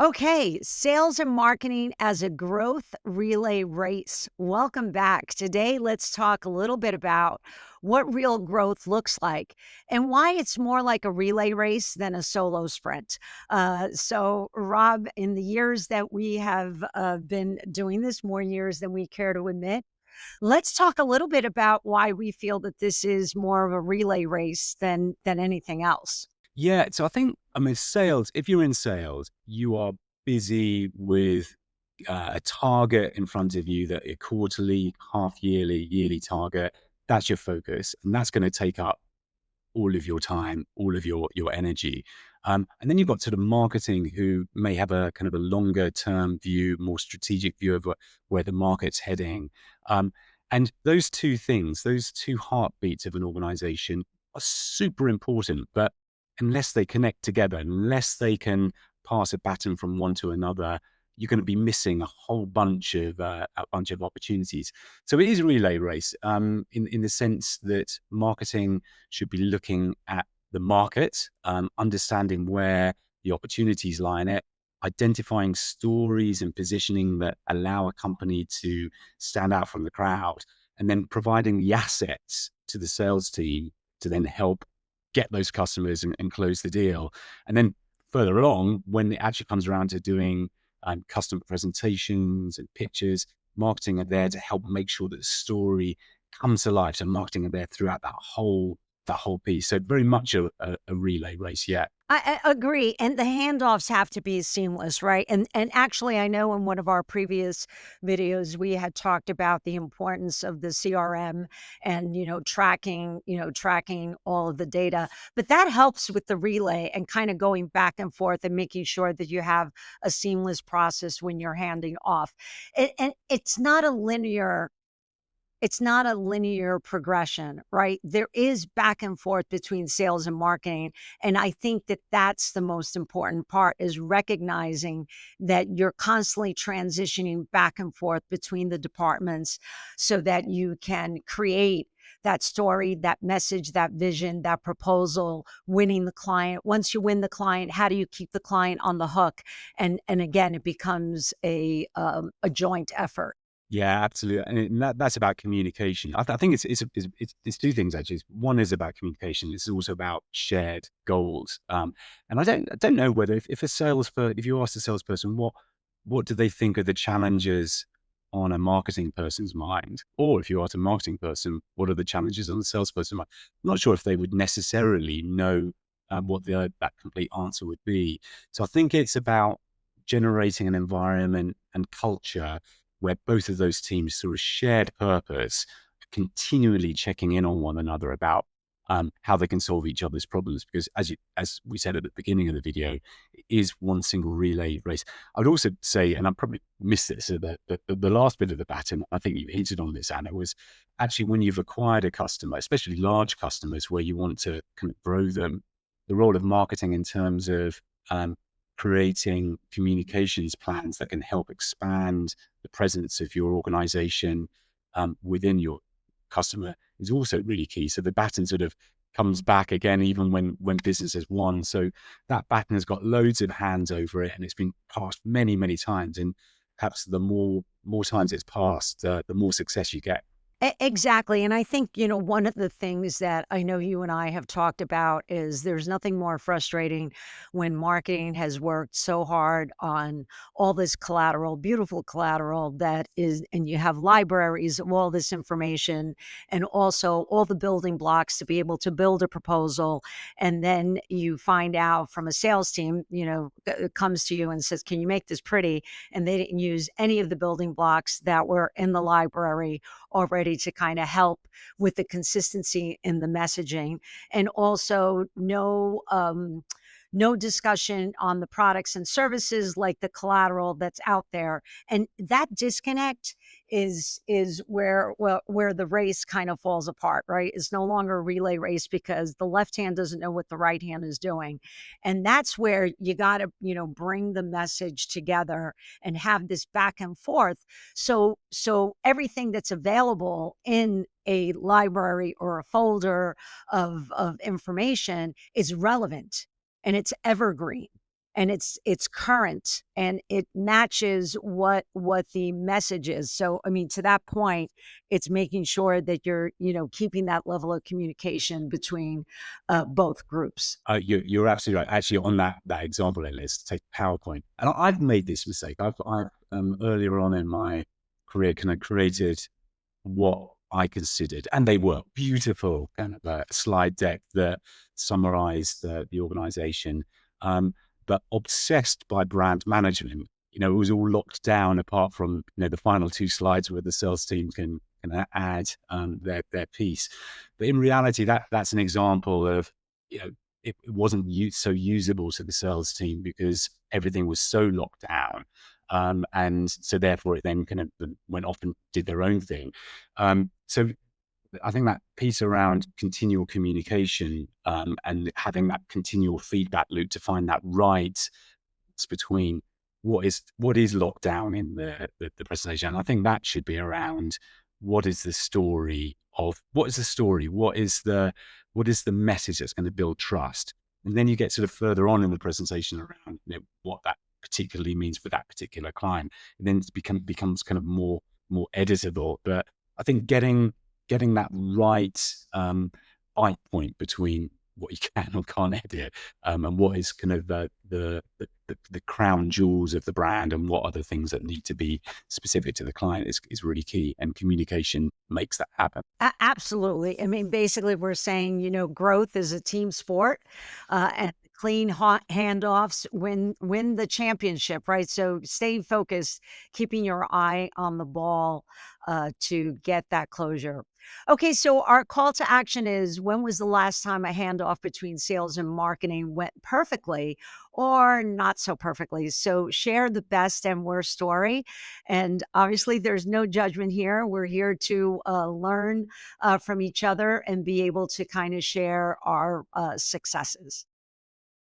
Okay, sales and marketing as a growth relay race. Welcome back. Today, let's talk a little bit about what real growth looks like and why it's more like a relay race than a solo sprint. Rob, in the years that we have been doing this, more years than we care to admit, let's talk a little bit about why we feel that this is more of a relay race than anything else. Yeah, so I mean, sales, if you're in sales, you are busy with a target in front of you, that a quarterly, half yearly, yearly target. That's your focus. And that's going to take up all of your time, all of your energy. And then you've got sort of marketing, who may have a kind of a longer term view, more strategic view of where the market's heading. Um, and those two things, those two heartbeats of an organization, are super important. But unless they connect together, unless they can pass a baton from one to another, you're going to be missing a bunch of opportunities. So it is a relay race, in the sense that marketing should be looking at the market, understanding where the opportunities lie in it, identifying stories and positioning that allow a company to stand out from the crowd, and then providing the assets to the sales team to then help get those customers and close the deal. And then further along, when it actually comes around to doing custom presentations and pictures, marketing are there to help make sure that the story comes to life. So marketing are there throughout that whole piece. So very much a relay race. Yeah. I agree, and the handoffs have to be seamless, right? And actually, I know in one of our previous videos, we had talked about the importance of the CRM and, tracking all of the data, but that helps with the relay and kinda going back and forth and making sure that you have a seamless process when you're handing off. And it's not a linear progression, right? There is back and forth between sales and marketing. And I think that that's the most important part, is recognizing that you're constantly transitioning back and forth between the departments so that you can create that story, that message, that vision, that proposal, winning the client. Once you win the client, how do you keep the client on the hook? And again, it becomes a joint effort. Yeah, absolutely, and that's about communication. I think it's two things actually. One is about communication. It's also about shared goals. And I don't know whether if you ask a salesperson what do they think are the challenges on a marketing person's mind, or if you ask a marketing person what are the challenges on the salesperson's mind, I'm not sure if they would necessarily know what that complete answer would be. So I think it's about generating an environment and culture where both of those teams, through a shared purpose, are continually checking in on one another about how they can solve each other's problems. Because as we said at the beginning of the video, it is one single relay race. I would also say, and I probably missed this, the last bit of the baton, I think you hinted on this, Anna, was actually when you've acquired a customer, especially large customers where you want to kind of grow them, the role of marketing in terms of creating communications plans that can help expand the presence of your organization within your customer is also really key. So the baton sort of comes back again, even when business has won. So that baton has got loads of hands over it, and it's been passed many, many times. And perhaps the more times it's passed, the more success you get. Exactly. And I think, one of the things that I know you and I have talked about is there's nothing more frustrating when marketing has worked so hard on all this collateral, beautiful collateral that is, and you have libraries of all this information and also all the building blocks to be able to build a proposal. And then you find out from a sales team, comes to you and says, can you make this pretty? And they didn't use any of the building blocks that were in the library already to kind of help with the consistency in the messaging, and also no discussion on the products and services like the collateral that's out there. And that disconnect is where the race kind of falls apart, right? It's no longer a relay race because the left hand doesn't know what the right hand is doing. And that's where you got to, bring the message together and have this back and forth. So everything that's available in a library or a folder of information is relevant and it's evergreen. and it's current and it matches what the message is. So, I mean, to that point, it's making sure that you're, keeping that level of communication between, both groups. You're absolutely right. Actually, on that example, let's take PowerPoint. And I've made this mistake. I've earlier on in my career kind of created what I considered, and they were beautiful, kind of a slide deck that summarized the organization, but obsessed by brand management. It was all locked down apart from, the final two slides where the sales team can add their piece. But in reality, that's an example of, it wasn't so usable to the sales team because everything was so locked down. And so therefore it then kind of went off and did their own thing. So I think that piece around continual communication, and having that continual feedback loop to find that right between what is locked down in the presentation. And I think that should be around what is the story what is the story? What is the message that's going to build trust? And then you get sort of further on in the presentation around, what that particularly means for that particular client. And then it becomes kind of more editable. But I think getting that right bite point between what you can or can't edit, and what is kind of the crown jewels of the brand, and what are the things that need to be specific to the client is really key. And communication makes that happen. Absolutely. I mean, basically, we're saying, growth is a team sport, and clean handoffs win the championship, right? So stay focused, keeping your eye on the ball, to get that closure. Okay, so our call to action is: when was the last time a handoff between sales and marketing went perfectly or not so perfectly? So share the best and worst story. And obviously, there's no judgment here. We're here to learn from each other and be able to kind of share our successes.